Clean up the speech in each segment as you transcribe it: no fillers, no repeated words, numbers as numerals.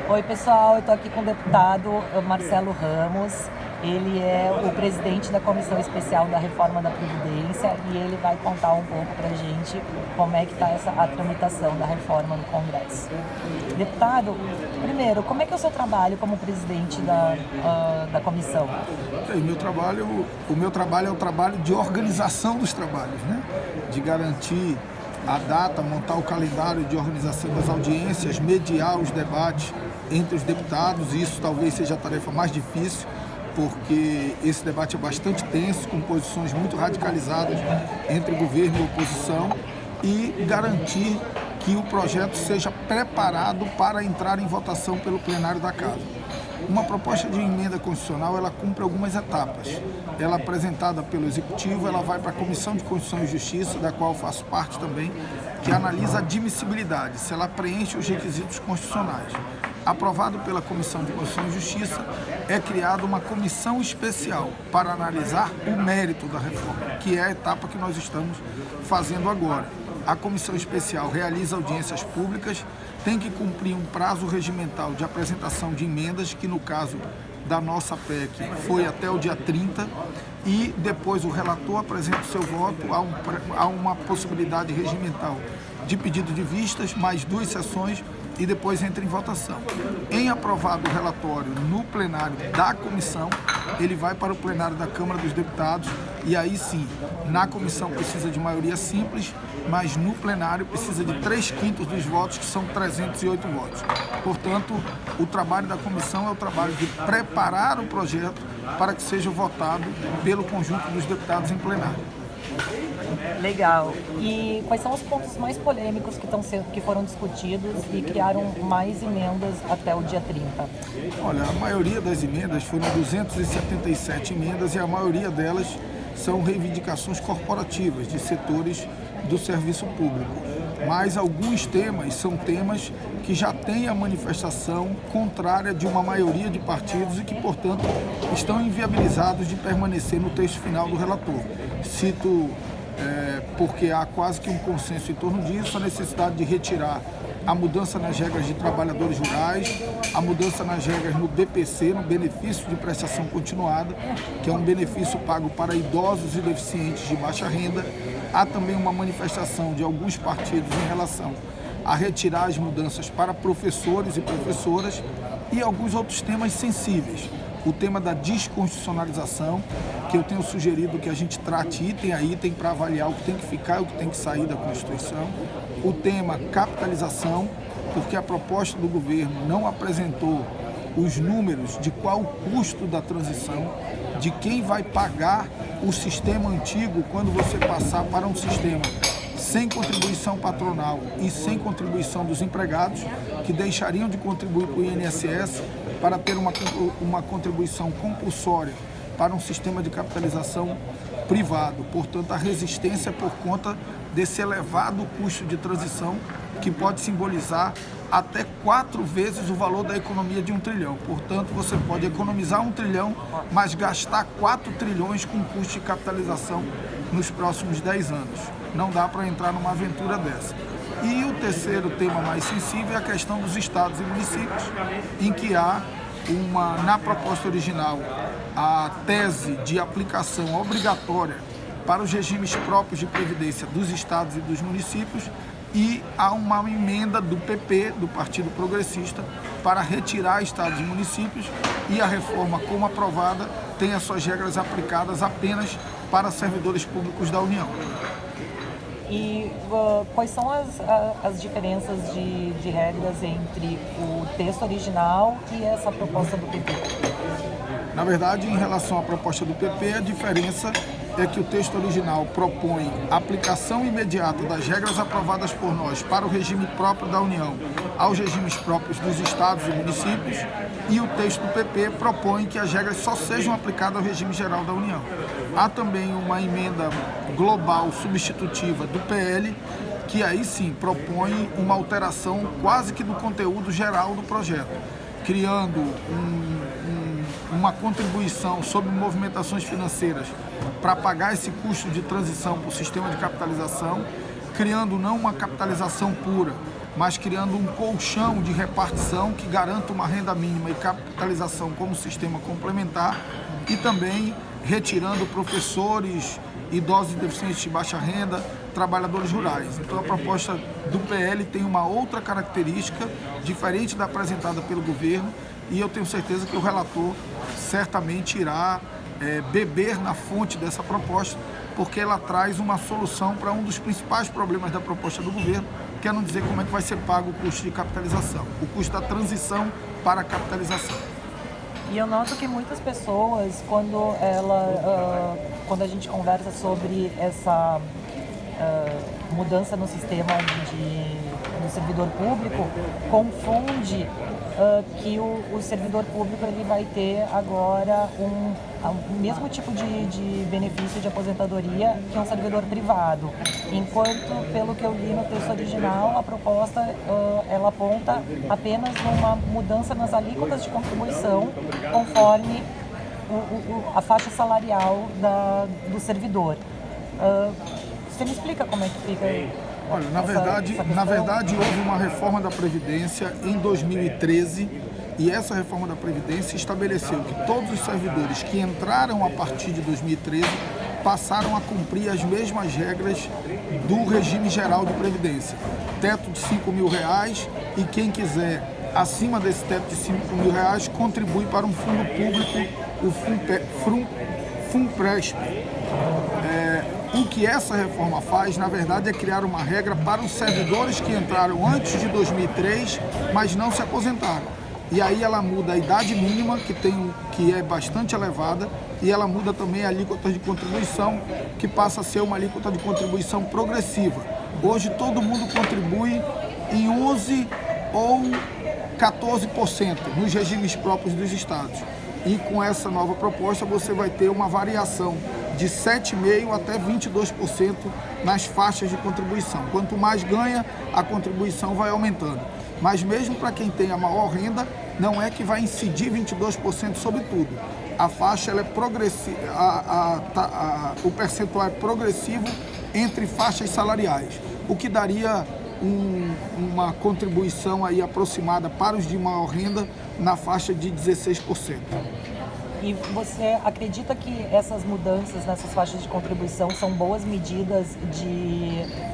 Oi, pessoal, eu estou aqui com o deputado Marcelo Ramos. Ele é o presidente da Comissão Especial da Reforma da Previdência e ele vai contar um pouco para a gente como é que está a tramitação da reforma no Congresso. Deputado, primeiro, como é que é o seu trabalho como presidente da comissão? O meu trabalho é o trabalho de organização dos trabalhos, né? De garantir a data, montar o calendário de organização das audiências, mediar os debates entre os deputados. Isso talvez seja a tarefa mais difícil, porque esse debate é bastante tenso, com posições muito radicalizadas entre governo e oposição, e garantir que o projeto seja preparado para entrar em votação pelo plenário da Casa. Uma proposta de emenda constitucional, ela cumpre algumas etapas. Ela é apresentada pelo Executivo, ela vai para a Comissão de Constituição e Justiça, da qual eu faço parte também, que analisa a admissibilidade, se ela preenche os requisitos constitucionais. Aprovado pela Comissão de Constituição e Justiça, é criada uma comissão especial para analisar o mérito da reforma, que é a etapa que nós estamos fazendo agora. A comissão especial realiza audiências públicas, tem que cumprir um prazo regimental de apresentação de emendas, que no caso da nossa PEC foi até o dia 30, e depois o relator apresenta o seu voto, há uma possibilidade regimental de pedido de vistas, mais 2 sessões, e depois entra em votação. Em aprovado o relatório no plenário da comissão, ele vai para o plenário da Câmara dos Deputados, e aí sim, na comissão precisa de maioria simples, mas no plenário precisa de 3/5 dos votos, que são 308 votos. Portanto, o trabalho da comissão é o trabalho de preparar o projeto para que seja votado pelo conjunto dos deputados em plenário. Legal. E quais são os pontos mais polêmicos que foram discutidos e criaram mais emendas até o dia 30? Olha, a maioria das emendas foram 277 emendas e a maioria delas são reivindicações corporativas de setores do serviço público. Mas alguns temas são temas que já têm a manifestação contrária de uma maioria de partidos e que, portanto, estão inviabilizados de permanecer no texto final do relator. Cito, porque há quase que um consenso em torno disso, a necessidade de retirar a mudança nas regras de trabalhadores rurais, a mudança nas regras no BPC, no benefício de prestação continuada, que é um benefício pago para idosos e deficientes de baixa renda. Há também uma manifestação de alguns partidos em relação a retirar as mudanças para professores e professoras e alguns outros temas sensíveis. O tema da desconstitucionalização, que eu tenho sugerido que a gente trate item a item para avaliar o que tem que ficar e o que tem que sair da Constituição. O tema capitalização, porque a proposta do governo não apresentou os números de qual o custo da transição, de quem vai pagar o sistema antigo quando você passar para um sistema sem contribuição patronal e sem contribuição dos empregados, que deixariam de contribuir para o INSS para ter uma contribuição compulsória para um sistema de capitalização privado. Portanto, a resistência é por conta desse elevado custo de transição, que pode simbolizar até 4 vezes o valor da economia de 1 trilhão. Portanto, você pode economizar 1 trilhão, mas gastar 4 trilhões com custo de capitalização nos próximos 10 anos. Não dá para entrar numa aventura dessa. E o terceiro tema mais sensível é a questão dos estados e municípios, em que há na proposta original, a tese de aplicação obrigatória para os regimes próprios de previdência dos estados e dos municípios, e há uma emenda do PP, do Partido Progressista, para retirar estados e municípios, e a reforma, como aprovada, tem as suas regras aplicadas apenas para servidores públicos da União. E quais são as diferenças de regras entre o texto original e essa proposta do PP? Na verdade, em relação à proposta do PP, a diferença é que o texto original propõe a aplicação imediata das regras aprovadas por nós para o regime próprio da União aos regimes próprios dos estados e municípios, e o texto do PP propõe que as regras só sejam aplicadas ao regime geral da União. Há também uma emenda global substitutiva do PL, que aí sim propõe uma alteração quase que do conteúdo geral do projeto, criando uma contribuição sobre movimentações financeiras para pagar esse custo de transição para o sistema de capitalização, criando não uma capitalização pura, mas criando um colchão de repartição que garanta uma renda mínima e capitalização como sistema complementar e também retirando professores, idosos e deficientes de baixa renda, trabalhadores rurais. Então a proposta do PL tem uma outra característica diferente da apresentada pelo governo e eu tenho certeza que o relator certamente irá beber na fonte dessa proposta, porque ela traz uma solução para um dos principais problemas da proposta do governo, que é não dizer como é que vai ser pago o custo de capitalização, o custo da transição para a capitalização. E eu noto que muitas pessoas, quando a gente conversa sobre essa mudança no sistema do servidor público, confunde que o servidor público ele vai ter agora o mesmo tipo de benefício de aposentadoria que um servidor privado. Enquanto, pelo que eu li no texto original, a proposta ela aponta apenas uma mudança nas alíquotas de contribuição conforme a faixa salarial do servidor. Você me explica como é que fica? Olha, na verdade houve uma reforma da Previdência em 2013 e essa reforma da Previdência estabeleceu que todos os servidores que entraram a partir de 2013 passaram a cumprir as mesmas regras do regime geral de Previdência. Teto de R$5.000 e quem quiser acima desse teto de R$5.000 contribui para um fundo público, o FUNPRESP. O que essa reforma faz, na verdade, é criar uma regra para os servidores que entraram antes de 2003, mas não se aposentaram. E aí ela muda a idade mínima, que é bastante elevada, e ela muda também a alíquota de contribuição, que passa a ser uma alíquota de contribuição progressiva. Hoje todo mundo contribui em 11% ou 14% nos regimes próprios dos estados. E com essa nova proposta você vai ter uma variação de 7,5% até 22% nas faixas de contribuição. Quanto mais ganha, a contribuição vai aumentando. Mas mesmo para quem tem a maior renda, não é que vai incidir 22% sobre tudo. A faixa ela é progressiva, o percentual é progressivo entre faixas salariais, o que daria uma contribuição aí aproximada para os de maior renda na faixa de 16%. E você acredita que essas mudanças nessas faixas de contribuição são boas medidas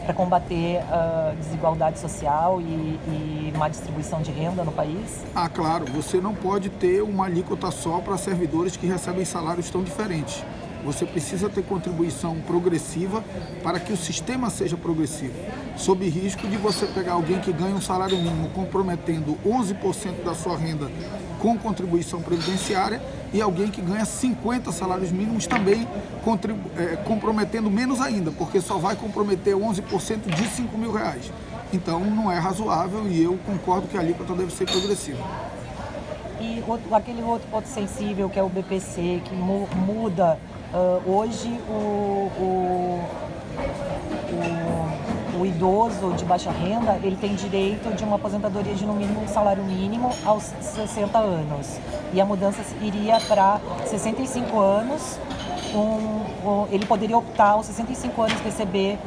para combater a desigualdade social e má distribuição de renda no país? Ah, claro, você não pode ter uma alíquota só para servidores que recebem salários tão diferentes. Você precisa ter contribuição progressiva para que o sistema seja progressivo, sob risco de você pegar alguém que ganha um salário mínimo comprometendo 11% da sua renda com contribuição previdenciária e alguém que ganha 50 salários mínimos também comprometendo menos ainda, porque só vai comprometer 11% de R$5.000. Então não é razoável e eu concordo que a alíquota deve ser progressiva. E aquele outro ponto sensível que é o BPC, que muda hoje o idoso de baixa renda, ele tem direito de uma aposentadoria de no mínimo um salário mínimo aos 60 anos. E a mudança iria para 65 anos, ele poderia optar aos 65 anos receber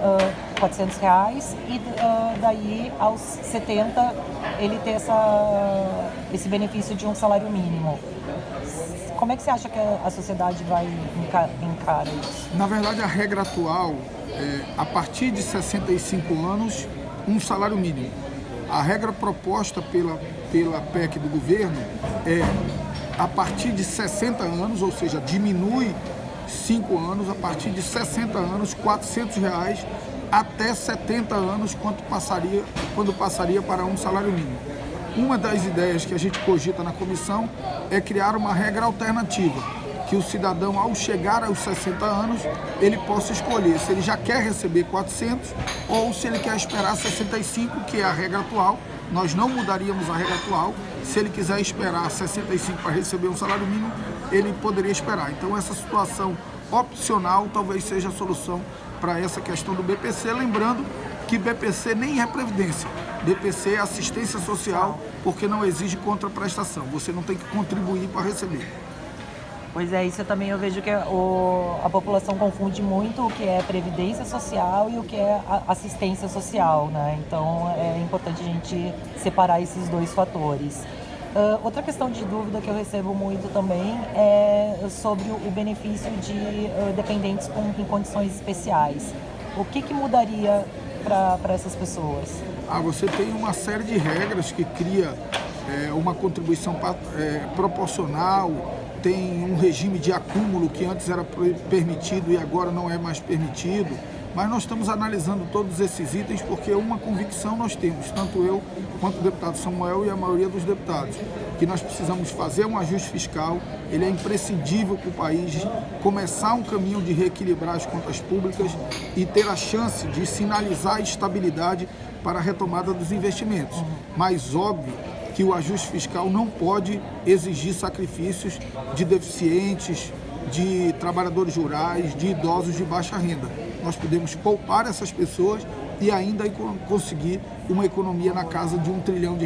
R$400 e daí aos 70 ele ter esse benefício de um salário mínimo. Como é que você acha que a sociedade vai encarar isso? Na verdade, a regra atual é, a partir de 65 anos, um salário mínimo. A regra proposta pela PEC do governo é, a partir de 60 anos, ou seja, diminui 5 anos, a partir de 60 anos, R$400, até 70 anos, quando passaria para um salário mínimo. Uma das ideias que a gente cogita na comissão é criar uma regra alternativa, que o cidadão, ao chegar aos 60 anos, ele possa escolher se ele já quer receber 400 ou se ele quer esperar 65, que é a regra atual. Nós não mudaríamos a regra atual. Se ele quiser esperar 65 para receber um salário mínimo, ele poderia esperar. Então essa situação opcional talvez seja a solução para essa questão do BPC, lembrando que BPC nem é previdência. BPC é assistência social, porque não exige contraprestação. Você não tem que contribuir para receber. Pois é, isso também eu vejo que a população confunde muito o que é previdência social e o que é assistência social, né? Então é importante a gente separar esses dois fatores. Outra questão de dúvida que eu recebo muito também é sobre o benefício de dependentes em condições especiais. O que mudaria para essas pessoas? Você tem uma série de regras que cria uma contribuição proporcional, tem um regime de acúmulo que antes era permitido e agora não é mais permitido. Mas nós estamos analisando todos esses itens porque uma convicção nós temos, tanto eu quanto o deputado Samuel e a maioria dos deputados, que nós precisamos fazer um ajuste fiscal, ele é imprescindível para o país começar um caminho de reequilibrar as contas públicas e ter a chance de sinalizar a estabilidade para a retomada dos investimentos. Mas óbvio que o ajuste fiscal não pode exigir sacrifícios de deficientes, de trabalhadores rurais, de idosos de baixa renda. Nós podemos poupar essas pessoas e ainda conseguir uma economia na casa de R$1 trilhão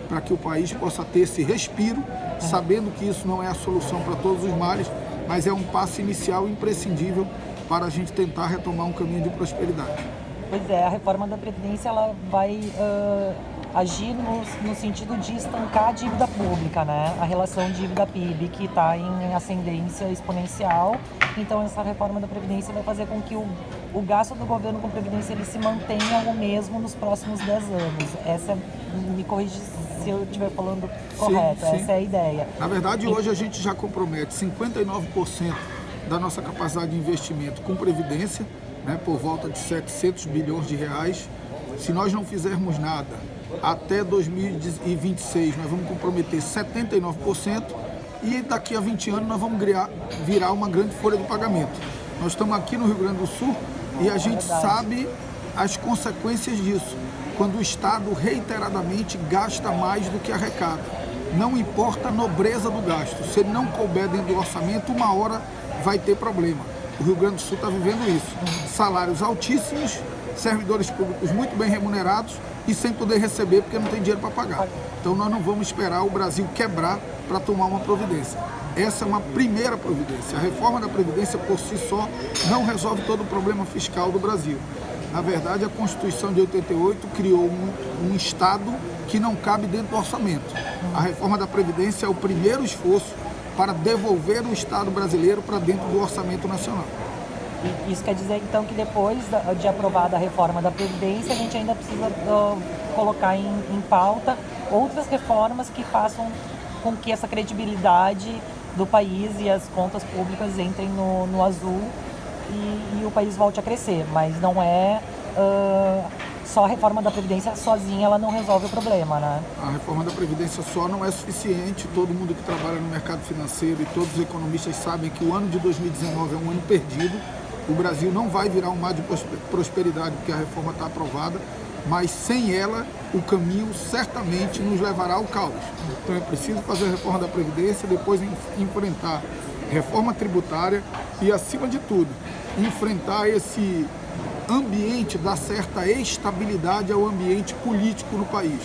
para que o país possa ter esse respiro, sabendo que isso não é a solução para todos os males, mas é um passo inicial imprescindível para a gente tentar retomar um caminho de prosperidade. Pois é, a reforma da Previdência ela vai agir no sentido de estancar a dívida pública, né? A relação dívida-PIB que está em ascendência exponencial. Então essa reforma da Previdência vai fazer com que o gasto do governo com Previdência ele se mantenha o mesmo nos próximos 10 anos. Me corrija se eu estiver falando correto, sim. Essa é a ideia. Na verdade, hoje a gente já compromete 59% da nossa capacidade de investimento com Previdência, né, por volta de R$700 bilhões. Se nós não fizermos nada, até 2026 nós vamos comprometer 79% e daqui a 20 anos nós vamos virar uma grande folha de pagamento. Nós estamos aqui no Rio Grande do Sul e a gente sabe as consequências disso, quando o Estado reiteradamente gasta mais do que arrecada. Não importa a nobreza do gasto, se ele não couber dentro do orçamento, uma hora vai ter problema. O Rio Grande do Sul está vivendo isso. Salários altíssimos, servidores públicos muito bem remunerados e sem poder receber porque não tem dinheiro para pagar. Então nós não vamos esperar o Brasil quebrar para tomar uma providência. Essa é uma primeira providência. A reforma da Previdência por si só não resolve todo o problema fiscal do Brasil. Na verdade, a Constituição de 88 criou um Estado que não cabe dentro do orçamento. A reforma da Previdência é o primeiro esforço para devolver o Estado brasileiro para dentro do orçamento nacional. Isso quer dizer, então, que depois de aprovada a reforma da Previdência, a gente ainda precisa colocar em pauta outras reformas que façam com que essa credibilidade do país e as contas públicas entrem no azul e o país volte a crescer. Mas não é só a reforma da Previdência sozinha, ela não resolve o problema, né? A reforma da Previdência só não é suficiente. Todo mundo que trabalha no mercado financeiro e todos os economistas sabem que o ano de 2019 é um ano perdido. O Brasil não vai virar um mar de prosperidade porque a reforma está aprovada, mas sem ela o caminho certamente nos levará ao caos. Então é preciso fazer a reforma da Previdência, depois enfrentar reforma tributária e, acima de tudo, enfrentar esse ambiente da certa estabilidade ao ambiente político no país,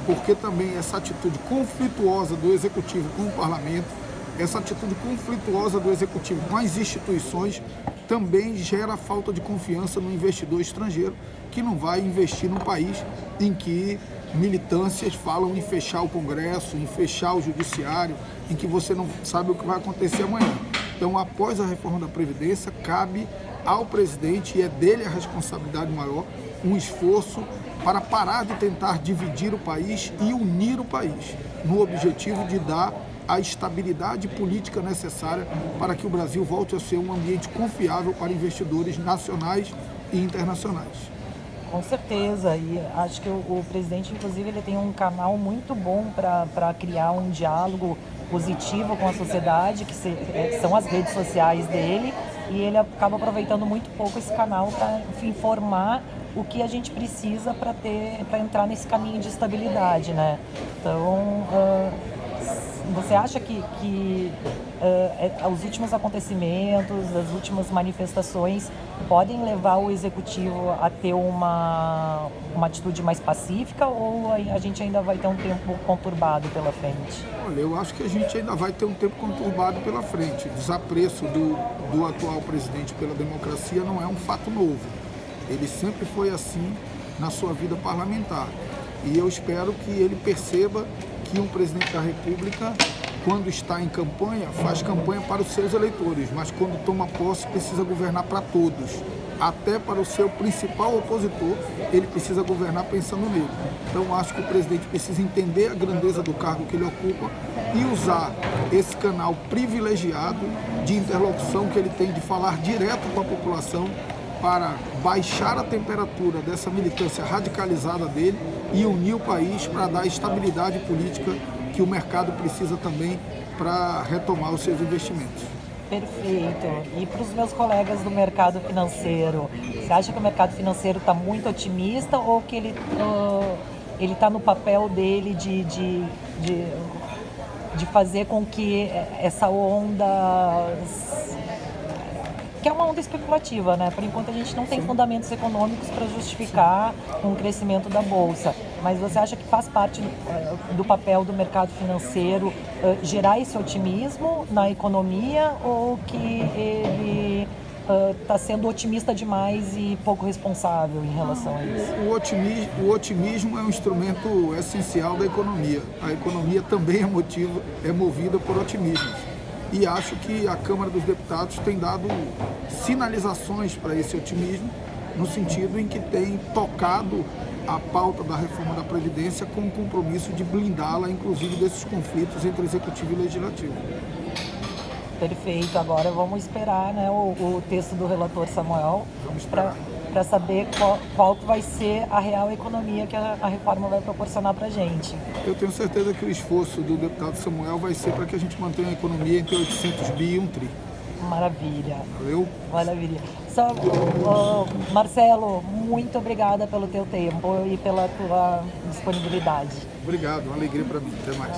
porque também essa atitude conflituosa do Executivo com o Parlamento, essa atitude conflituosa do Executivo com as instituições também gera falta de confiança no investidor estrangeiro, que não vai investir num país em que militâncias falam em fechar o Congresso, em fechar o Judiciário, em que você não sabe o que vai acontecer amanhã. Então, após a reforma da Previdência, cabe ao presidente, e é dele a responsabilidade maior, um esforço para parar de tentar dividir o país e unir o país, no objetivo de dar a estabilidade política necessária para que o Brasil volte a ser um ambiente confiável para investidores nacionais e internacionais. Com certeza, e acho que o presidente, inclusive, ele tem um canal muito bom para criar um diálogo positivo com a sociedade, que são as redes sociais dele, e ele acaba aproveitando muito pouco esse canal para informar o que a gente precisa para entrar nesse caminho de estabilidade, né? Então, você Você acha que os últimos acontecimentos, as últimas manifestações podem levar o executivo a ter uma atitude mais pacífica, ou a gente ainda vai ter um tempo conturbado pela frente? Olha, eu acho que a gente ainda vai ter um tempo conturbado pela frente. O desapreço do atual presidente pela democracia não é um fato novo. Ele sempre foi assim na sua vida parlamentar. E eu espero que ele perceba que um presidente da República, quando está em campanha, faz campanha para os seus eleitores, mas quando toma posse precisa governar para todos. Até para o seu principal opositor, ele precisa governar pensando nele. Então, acho que o presidente precisa entender a grandeza do cargo que ele ocupa e usar esse canal privilegiado de interlocução que ele tem de falar direto com a população para baixar a temperatura dessa militância radicalizada dele e unir o país para dar a estabilidade política que o mercado precisa também para retomar os seus investimentos. Perfeito. E para os meus colegas do mercado financeiro, você acha que o mercado financeiro está muito otimista, ou que ele está no papel dele de fazer com que essa onda, que é uma onda especulativa, né? Por enquanto a gente não tem fundamentos econômicos para justificar um crescimento da Bolsa. Mas você acha que faz parte do papel do mercado financeiro gerar esse otimismo na economia, ou que ele está sendo otimista demais e pouco responsável em relação a isso? O otimismo é um instrumento essencial da economia. A economia também é movida por otimismo. E acho que a Câmara dos Deputados tem dado sinalizações para esse otimismo, no sentido em que tem tocado a pauta da reforma da Previdência com o compromisso de blindá-la, inclusive desses conflitos entre Executivo e Legislativo. Perfeito. Agora vamos esperar, né, o texto do relator Samuel para saber qual vai ser a real economia que a reforma vai proporcionar para a gente. Eu tenho certeza que o esforço do deputado Samuel vai ser para que a gente mantenha a economia entre 800 bi e 1 tri. Maravilha. Valeu? Maravilha. Marcelo, muito obrigada pelo teu tempo e pela tua disponibilidade. Obrigado, uma alegria para mim. Até mais.